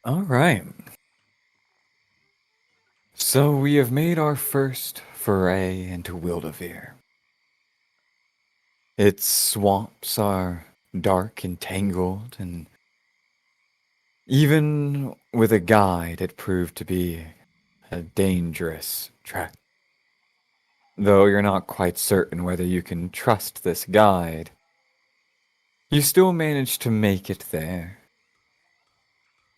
All right. So we have made our first foray into Wildavir. Its swamps are dark and tangled, and even with a guide, it proved to be a dangerous trek. Though you're not quite certain whether you can trust this guide, you still manage to make it there.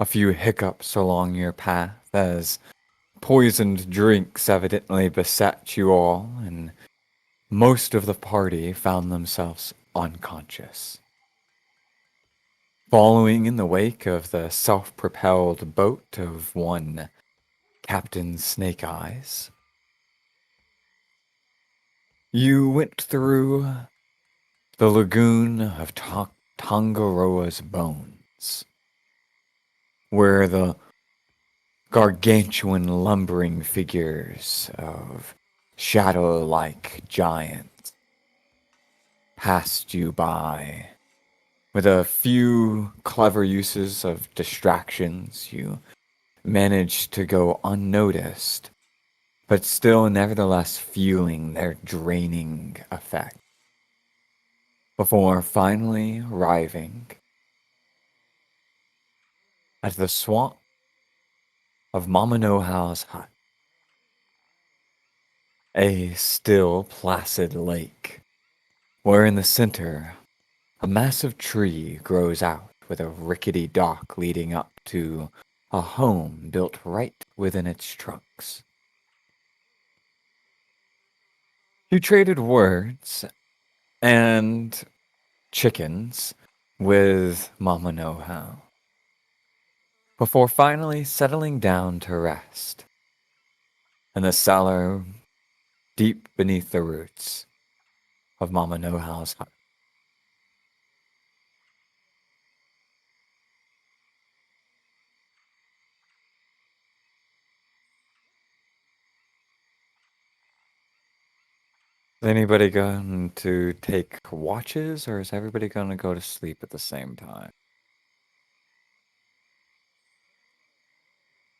A few hiccups along your path as poisoned drinks evidently beset you all, and most of the party found themselves unconscious. Following in the wake of the self propelled boat of one Captain Snake Eyes, you went through the lagoon of Tangaroa's bones, where the gargantuan lumbering figures of shadow like giants passed you by. With a few clever uses of distractions, you managed to go unnoticed, but still nevertheless feeling their draining effect. Before finally arriving at the swamp of Mama Know-how's hut, a still placid lake, where in the center a massive tree grows out with a rickety dock leading up to a home built right within its trunks. You traded words and chickens with Mama Know-how before finally settling down to rest in the cellar deep beneath the roots of Mama Know-how's hut. Is anybody going to take watches, or is everybody going to go to sleep at the same time?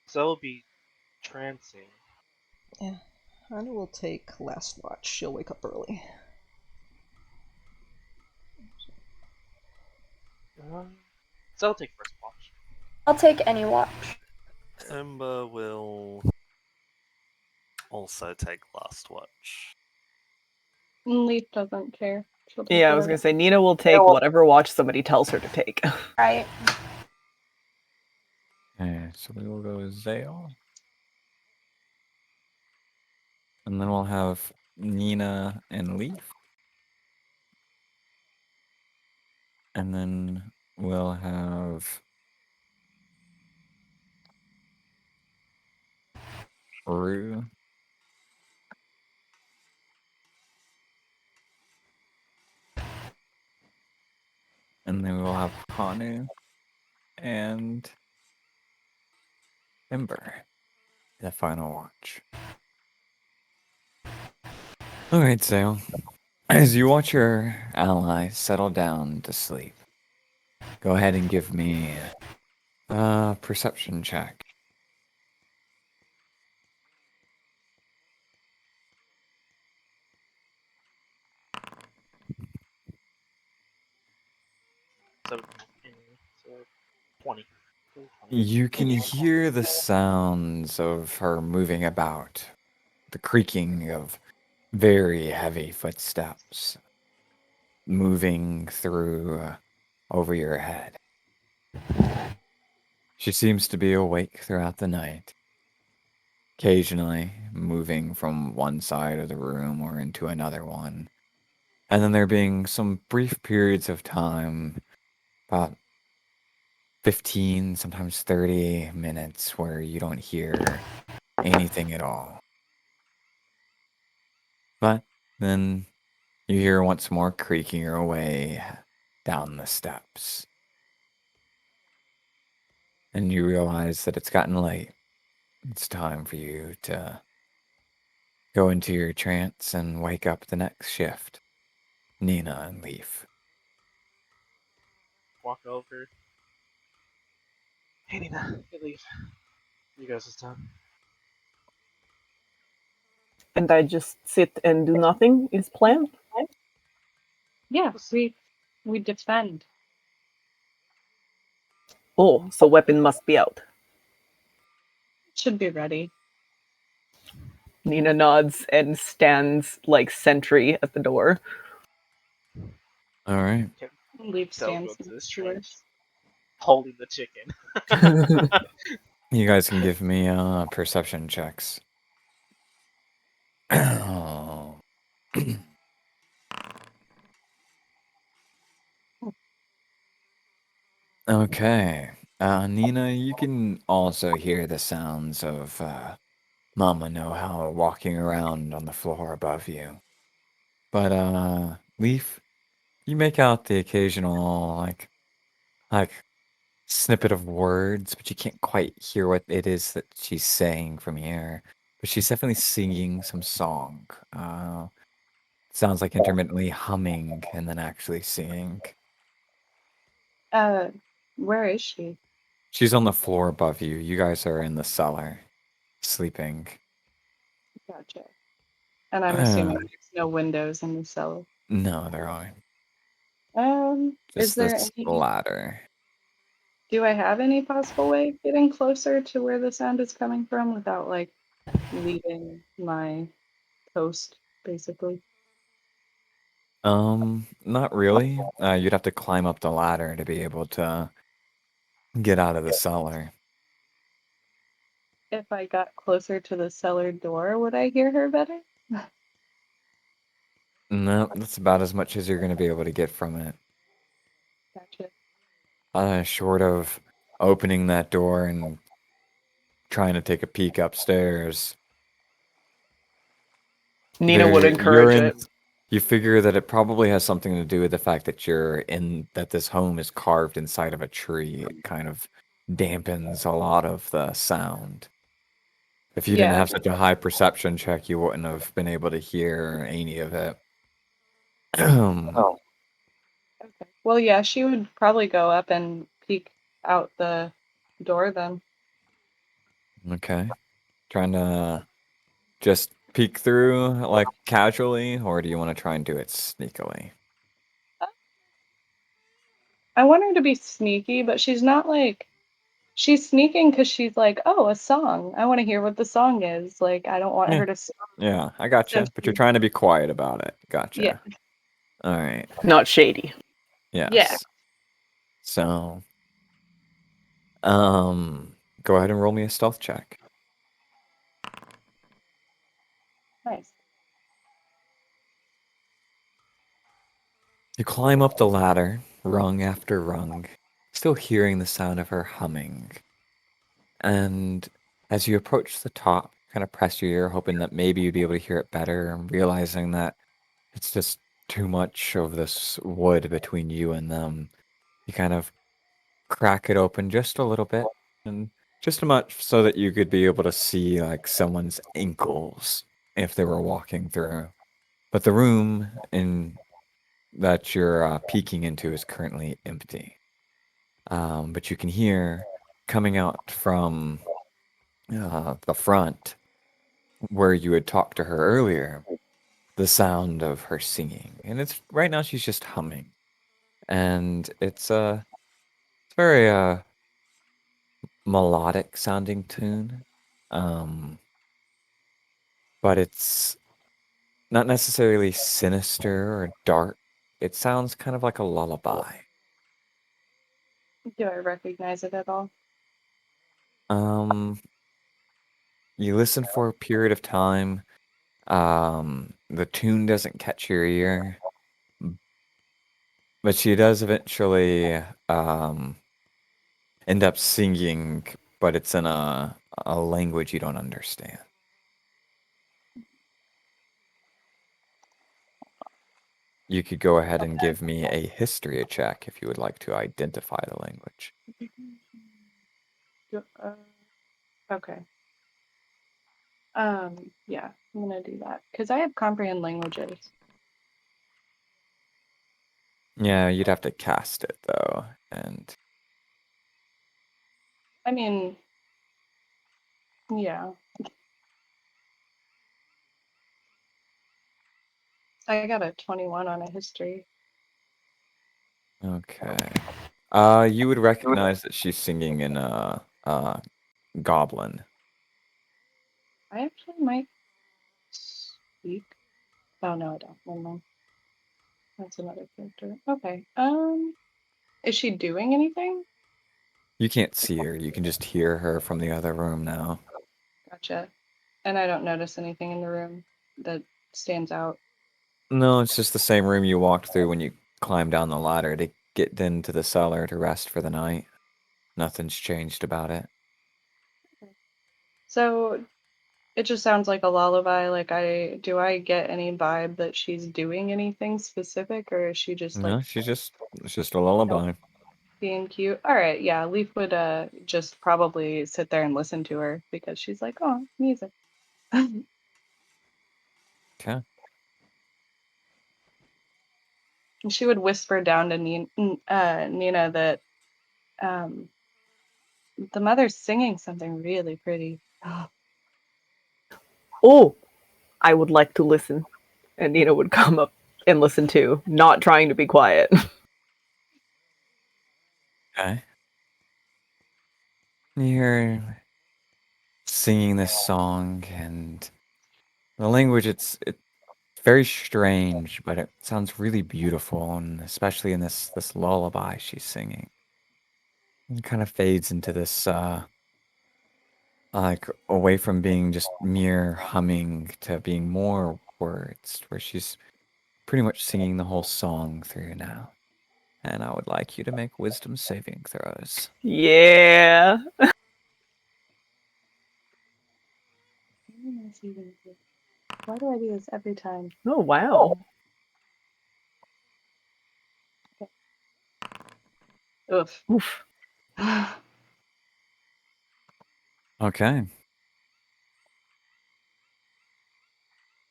So will be trancing. Yeah, Hannah will take last watch. She'll wake up early. So I'll take first watch. I'll take any watch. Ember will also take last watch. Leaf doesn't care. She'll take Yeah, I was gonna say Nina will take whatever watch somebody tells her to take. Right. Okay, so we will go Zale. And then we'll have Nina and Leaf. And then we'll have Rue. And then we'll have Hanu and Ember. The final watch. Alright, Zale. As you watch your allies settle down to sleep, go ahead and give me a perception check. So, so 20. You can hear the sounds of her moving about, the creaking of very heavy footsteps moving through over your head. She seems to be awake throughout the night, occasionally moving from one side of the room or into another one. And then there being some brief periods of time, about 15, sometimes 30 minutes, where you don't hear anything at all. But then you hear once more creaking her way down the steps. And you realize that it's gotten late. It's time for you to go into your trance and wake up the next shift. Nina and Leaf. Walk over. Hey Nina, you leave. You guys this time. And I just sit and do nothing is planned. Yeah, we defend. Oh, so weapon must be out. Should be ready. Nina nods and stands like sentry at the door. All right. Leave So stands go to this to her. trench, holding the chicken. You guys can give me perception checks. Oh. Okay. Nina, you can also hear the sounds of Mama Know-How walking around on the floor above you. But Leaf, you make out the occasional like snippet of words, but you can't quite hear what it is that she's saying from here. But she's definitely singing some song. Sounds like intermittently humming and then actually singing. Where is she? She's on the floor above you. You guys are in the cellar, sleeping. Gotcha. And I'm assuming there's no windows in the cellar. No, there aren't. Is Just there this any? ladder. Do I have any possible way of getting closer to where the sound is coming from without like leaving my post, basically? Not really. You'd have to climb up the ladder to be able to get out of the cellar. If I got closer to the cellar door, would I hear her better? No, that's about as much as you're going to be able to get from it. Gotcha. Short of opening that door and trying to take a peek upstairs. Nina would You're encourage in. it. You figure that it probably has something to do with the fact that that this home is carved inside of a tree. It kind of dampens a lot of the sound. If you didn't Yeah. have such a high perception check, you wouldn't have been able to hear any of it. Okay. Well, yeah, she would probably go up and peek out the door then. Okay. Trying to just peek through, like, casually, or do you want to try and do it sneakily? I want her to be sneaky, but she's not like she's sneaking because she's like, oh, a song. I want to hear what the song is. Like, I don't want Yeah. her to. Yeah, I gotcha. But you're So trying to be quiet about it. yeah, Gotcha. All right. Not shady. yeah. Yes. So, go ahead and roll me a stealth check. Nice. You climb up the ladder, rung after rung, still hearing the sound of her humming. And as you approach the top, kind of press your ear, hoping that maybe you'd be able to hear it better, and realizing that it's just too much of this wood between you and them. You kind of crack it open just a little bit, and just much so that you could be able to see like someone's ankles if they were walking through. But the room in that you're peeking into is currently empty. But you can hear coming out from the front where you had talked to her earlier, the sound of her singing. And it's right now she's just humming. And it's very melodic sounding tune. But it's not necessarily sinister or dark. It sounds kind of like a lullaby. Do I recognize it at all? Um, you listen for a period of time. The tune doesn't catch your ear, but she does eventually end up singing, but it's in a language you don't understand. You could go ahead and give me a history check if you would like to identify the language. Okay. Yeah, I'm gonna do that because I have comprehend languages. Yeah, you'd have to cast it though, and I mean, yeah. I got a 21 on a history. Okay. You would recognize that she's singing in Goblin. I actually might speak. Oh no, I don't. Never mind. That's another character. Okay. Is she doing anything? You can't see her. You can just hear her from the other room now. Gotcha. And I don't notice anything in the room that stands out. No, it's just the same room you walked through when you climbed down the ladder to get into the cellar to rest for the night. Nothing's changed about it. So it just sounds like a lullaby. Like do I get any vibe that she's doing anything specific, or is she just like No, it's just a lullaby. being cute? All right, yeah, Leaf would just probably sit there and listen to her because she's like, oh, music. Okay. And she would whisper down to Nina that the mother's singing something really pretty. Oh, I would like to listen. And Nina would come up and listen too, not trying to be quiet. Okay. You're singing this song, and the language, it's very strange, but it sounds really beautiful, and especially in this lullaby she's singing. It kind of fades into this like away from being just mere humming to being more words, where she's pretty much singing the whole song through now. And I would like you to make wisdom saving throws. Yeah. Why do I do this every time? Oh, wow. Oof. Oof. Okay.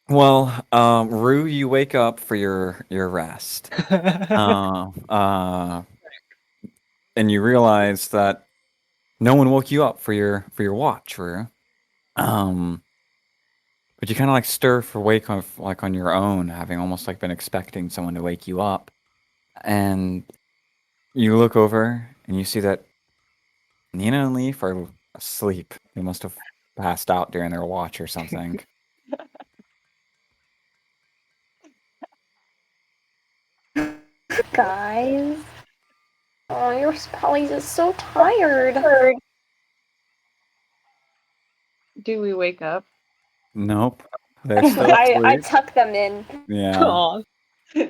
Well, Rue, you wake up for your rest. And you realize that no one woke you up for your watch, Rue. But you kind of like stir for wake on like on your own, having almost like been expecting someone to wake you up, and you look over and you see that Nina and Leaf are asleep. They must have passed out during their watch or something. Guys. Oh, you're probably just so tired. Do we wake up? Nope, they're still I asleep. tuck them in. Yeah. Aw.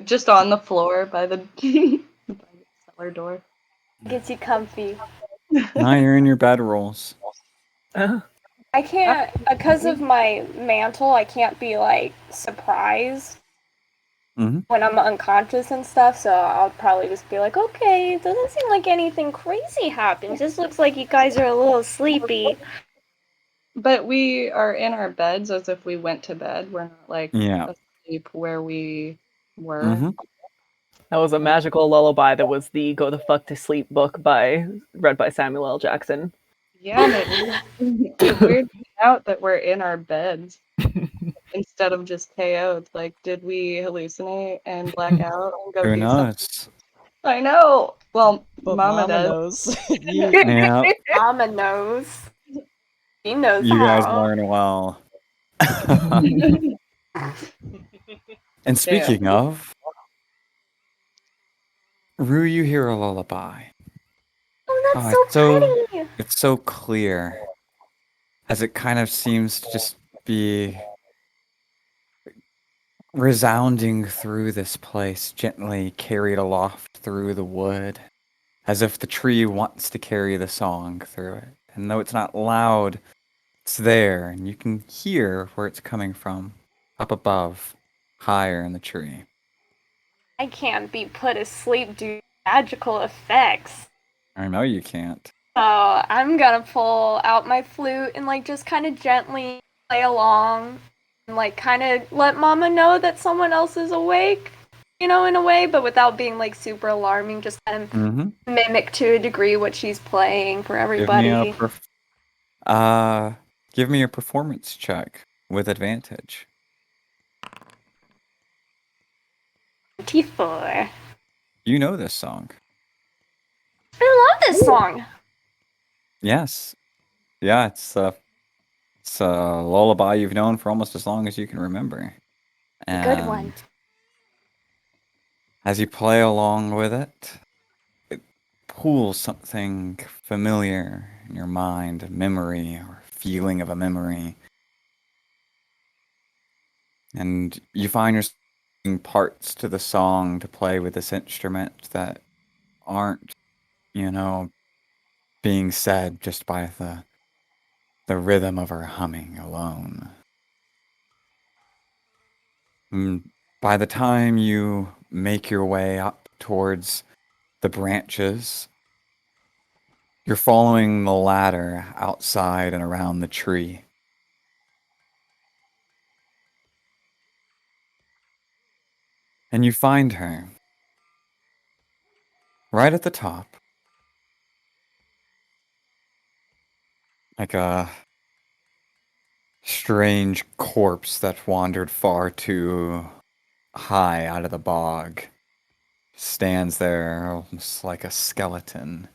Just on the floor by the, by the cellar door. Gets you comfy. Now you're in your bedrolls. I can't, because of my mantle, I can't be, like, surprised Mhm. when I'm unconscious and stuff, so I'll probably just be like, okay, it doesn't seem like anything crazy happened. Just looks like you guys are a little sleepy. But we are in our beds as if we went to bed. We're not like Yeah. asleep where we were. Mhm. That was a magical lullaby that was the Go the Fuck to Sleep book read by Samuel L. Jackson. Yeah, and it weirds me out that we're in our beds instead of just KO'd. Like, did we hallucinate and black out and go Who do something? knows? I know. Well, But Mama does. knows. You- Yeah. Mama knows. She knows You guys how. learn well. And speaking of, Rue, you hear a lullaby. Oh, that's Oh, so pretty. it's so clear, as it kind of seems to just be resounding through this place, gently carried aloft through the wood, as if the tree wants to carry the song through it. And though it's not loud, it's there, and you can hear where it's coming from, up above, higher in the tree. I can't be put asleep due to magical effects. I know you can't. So I'm gonna pull out my flute and like just kind of gently play along and like kind of let Mama know that someone else is awake. you know, in a way, but without being like super alarming, just kind of Mm-hmm. mimic to a degree what she's playing for everybody. Give me a performance check with advantage. 24. You know this song. I love this song. Yes. Yeah, it's a lullaby you've known for almost as long as you can remember. A good one. And as you play along with it, it pulls something familiar in your mind, a memory or feeling of a memory. And you find yourself using parts to the song to play with this instrument that aren't, being said just by the rhythm of her humming alone. By the time you make your way up towards the branches, you're following the ladder outside and around the tree. And you find her right at the top, like a strange corpse that wandered far too high out of the bog. Stands there almost like a skeleton.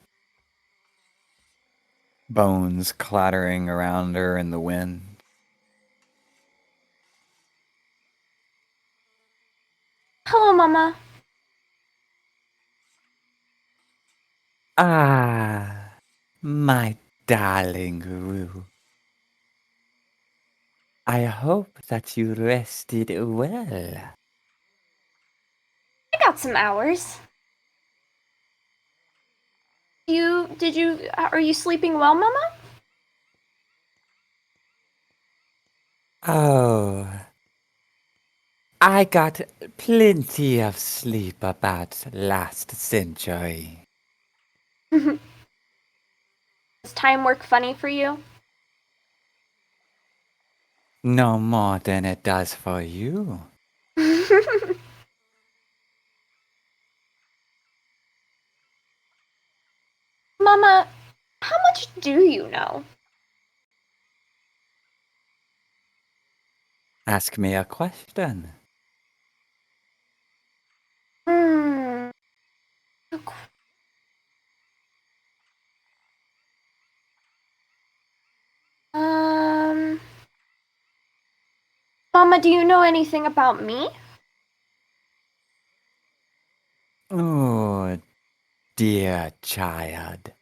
Bones clattering around her in the wind. Hello, Mama. Ah, my darling Rue. I hope that you rested well. I got some hours. Are you sleeping well, Mama? Oh, I got plenty of sleep about last century. Does time work funny for you? No more than it does for you. Mama, how much do you know? Ask me a question. Hmm. Um. Mama, do you know anything about me? Oh, dear child.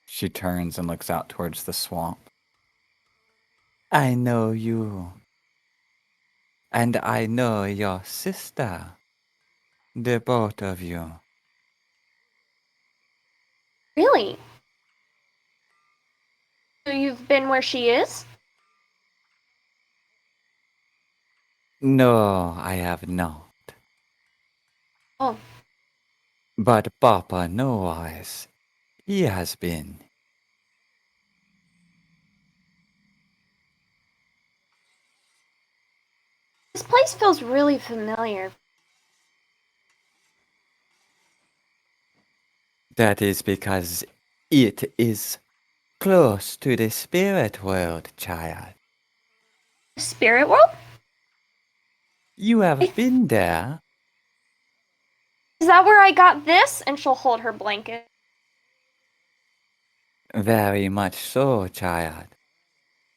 She turns and looks out towards the swamp. I know you. And I know your sister. The both of you. Really? So you've been where she is? No, I have not. Oh. But Papa knows. He has been. This place feels really familiar. That is because it is close to the spirit world, child. Spirit world? You have been there. Is that where I got this? And she'll hold her blanket. Very much so, child.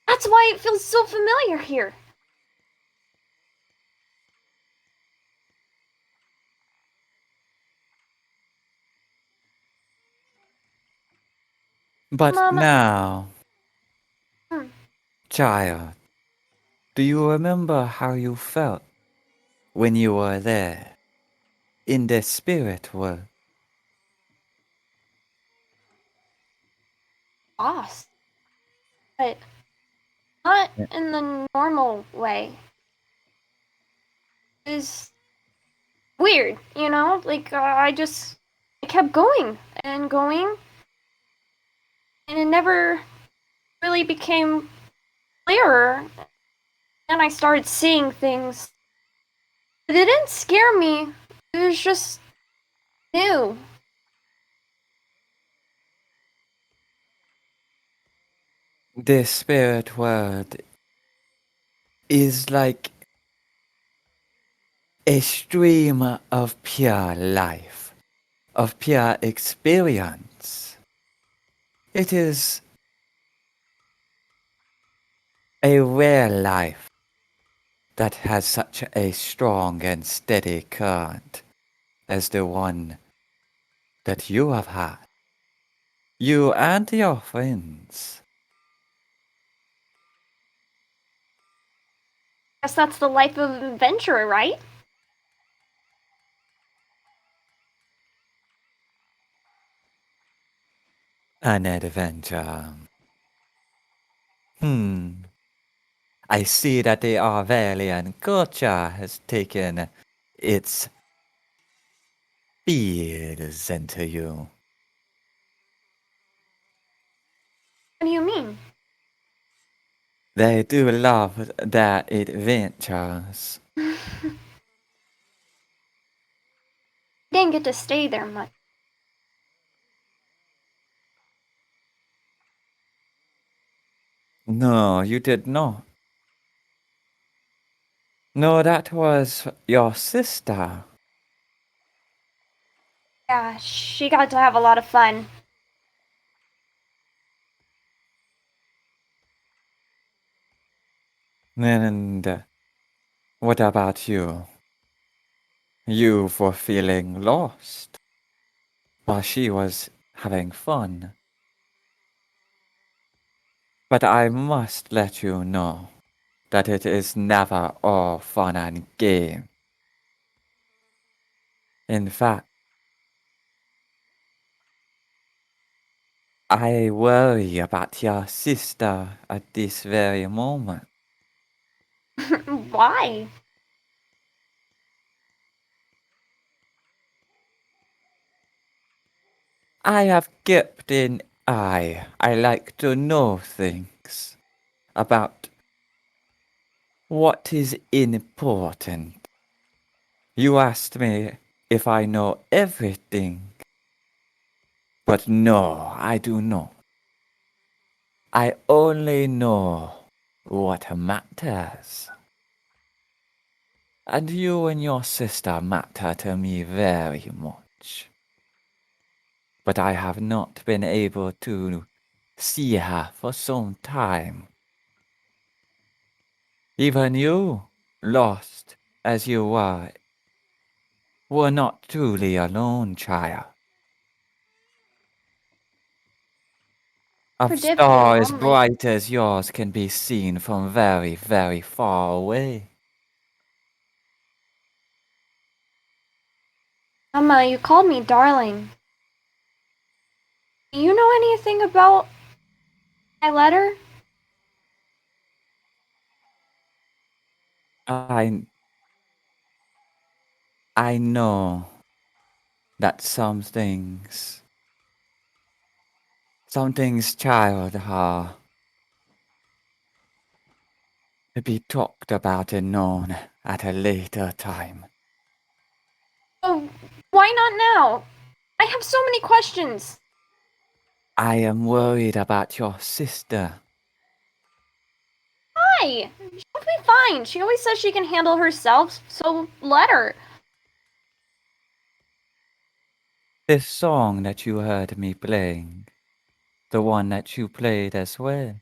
That's why it feels so familiar here. But Mama. now, Hmm. child, do you remember how you felt when you were there, in the spirit world? Lost. But not in the normal way. It's weird, you know? Like, I kept going and going. And it never really became clearer. And I started seeing things. But it didn't scare me. It was just new. This spirit world is like a stream of pure life, of pure experience. It is a rare life that has such a strong and steady current as the one that you have had. You and your friends. Guess that's the life of an adventurer, right? An adventure. I see that the Arvelian culture has taken its fears into you. What do you mean? They do love their adventures. Didn't get to stay there much. No, you did not. No, that was your sister. Yeah, she got to have a lot of fun. And what about you? You were feeling lost while she was having fun. But I must let you know that it is never all fun and game. In fact, I worry about your sister at this very moment. Why? I have kept an eye. I like to know things about what is important. You asked me if I know everything, but no, I do not. I only know what matters. And you and your sister matter to me very much. But I have not been able to see her for some time. Even you, lost as you were not truly alone, child. A Never did feel star as lonely. bright as yours can be seen from very, very far away. Mama, you called me darling. Do you know anything about my letter? I know that some things, child, are to be talked about and known at a later time. Oh, why not now? I have so many questions. I am worried about your sister. Why? She'll be fine. She always says she can handle herself, so let her. This song that you heard me playing, the one that you played as well.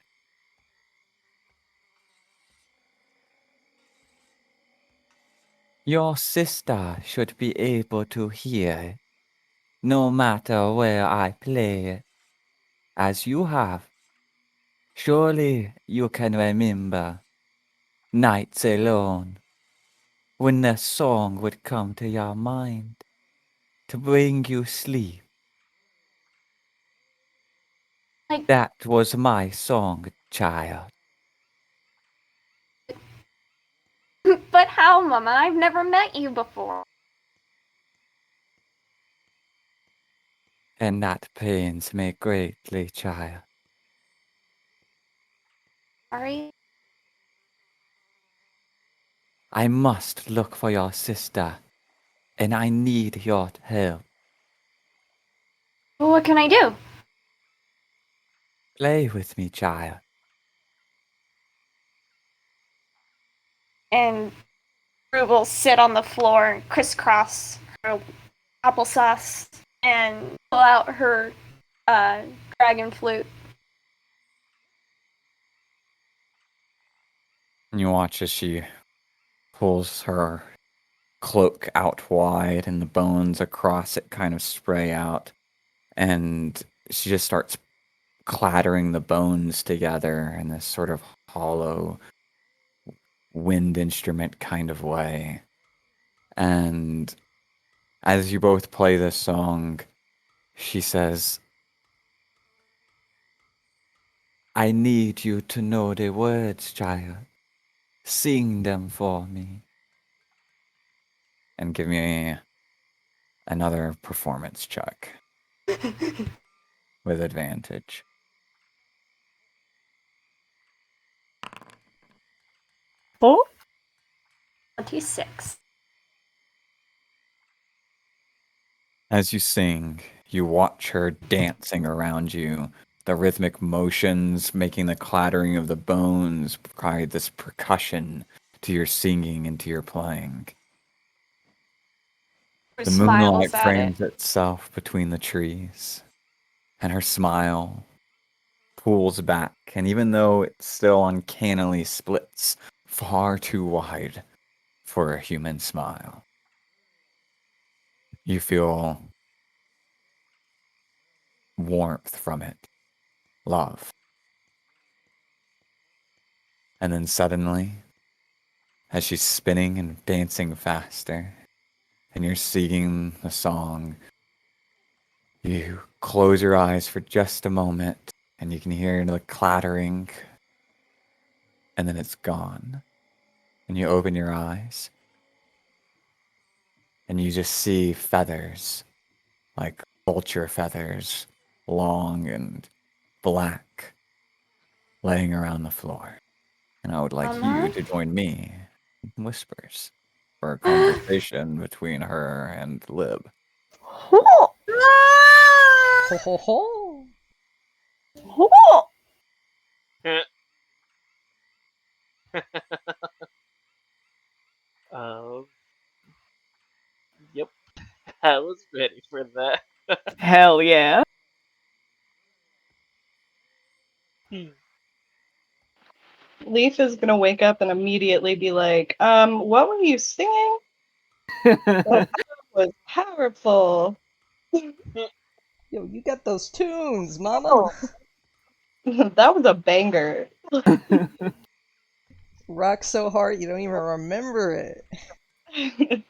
Your sister should be able to hear it, no matter where I play it, as you have. Surely you can remember nights alone, when the song would come to your mind to bring you sleep. Like, That was my song, child. but how, Mama? I've never met you before. And that pains me greatly, child. Sorry. I must look for your sister, and I need your help. Well, what can I do? Play with me, child. And Rue will sit on the floor and crisscross her applesauce and pull out her dragon flute. And you watch as she pulls her cloak out wide and the bones across it kind of spray out. And she just starts clattering the bones together in this sort of hollow wind instrument kind of way. And as you both play this song, she says, I need you to know the words, child. Sing them for me. And give me another performance check with advantage. 26. As you sing, you watch her dancing around you. The rhythmic motions making the clattering of the bones provide this percussion to your singing and to your playing. Rue The smiles moonlight at it. frames itself between the trees, and her smile pulls back, and even though it still uncannily splits far too wide for a human smile, you feel warmth from it, love. And then suddenly, as she's spinning and dancing faster, and you're singing the song, you close your eyes for just a moment, and you can hear the clattering, and then it's gone. And you open your eyes, and you just see feathers, like vulture feathers, long and black, laying around the floor. And I would like you to join me in whispers for a conversation between her and Lib. Ho ho ho! Um, yep. I was ready for that. Hell yeah. Leaf is gonna wake up and immediately be like, what were you singing? That was powerful. Yo, you got those tunes, mama. Oh. That was a banger. Rock so hard you don't even remember it.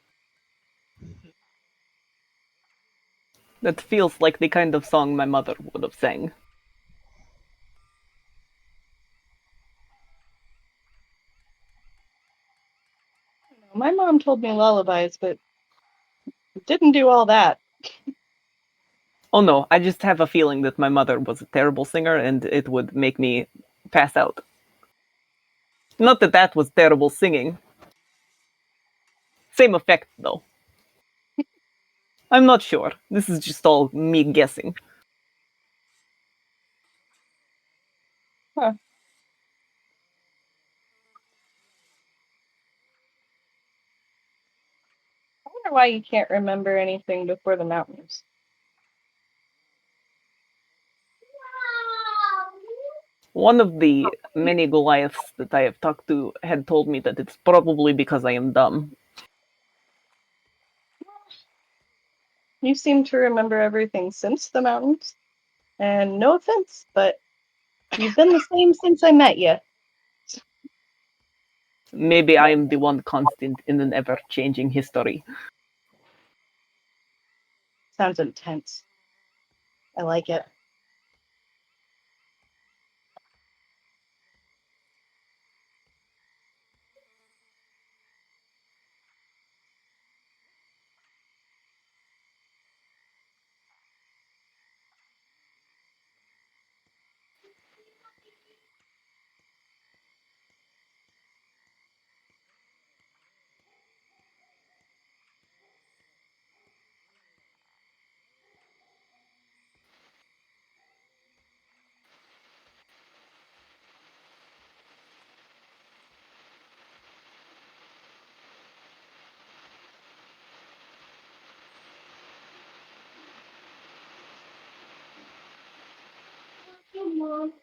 That feels like the kind of song my mother would have sang. My mom told me lullabies, but didn't do all that. Oh no, I just have a feeling that my mother was a terrible singer and it would make me pass out. Not that that was terrible singing. Same effect, though. I'm not sure. This is just all me guessing. Huh. I wonder why you can't remember anything before the mountains. One of the many Goliaths that I have talked to had told me that it's probably because I am dumb. You seem to remember everything since the mountains. And no offense, but you've been the same since I met you. Maybe I am the one constant in an ever-changing history. Sounds intense. I like it. Mom.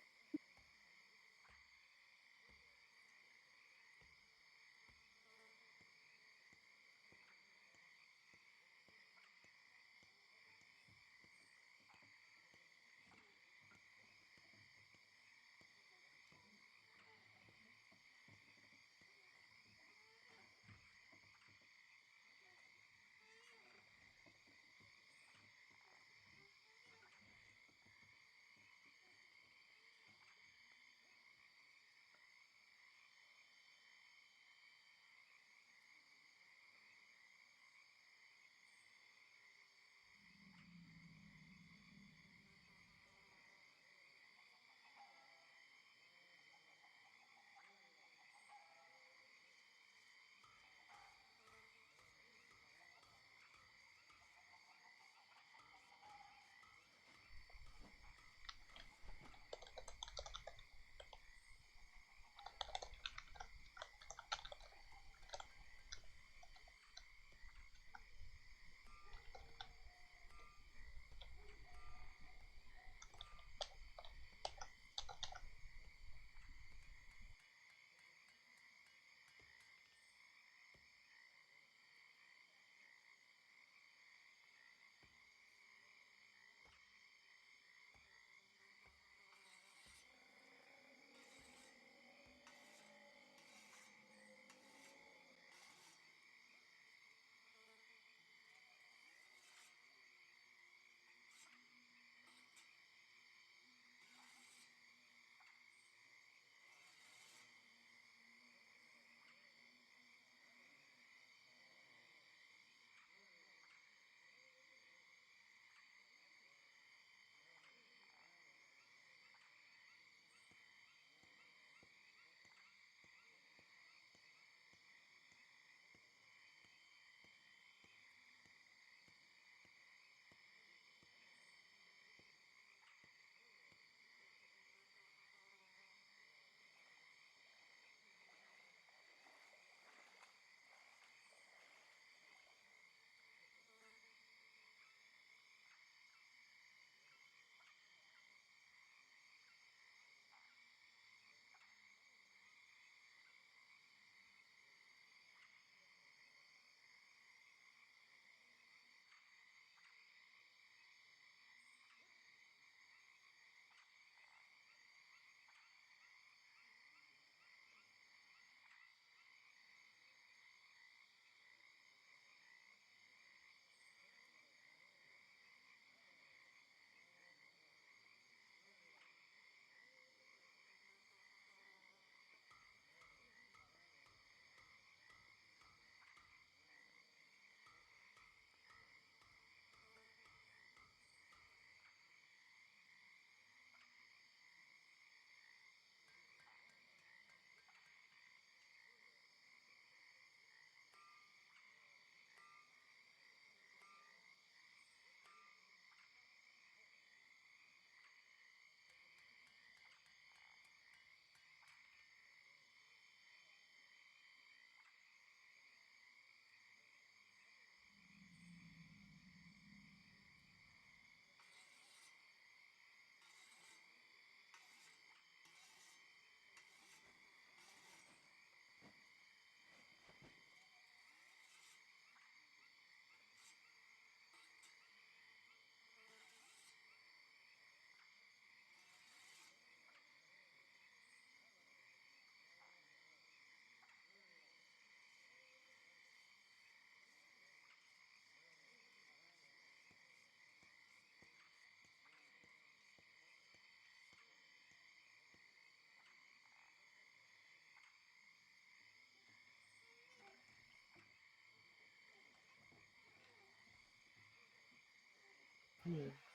Hmm.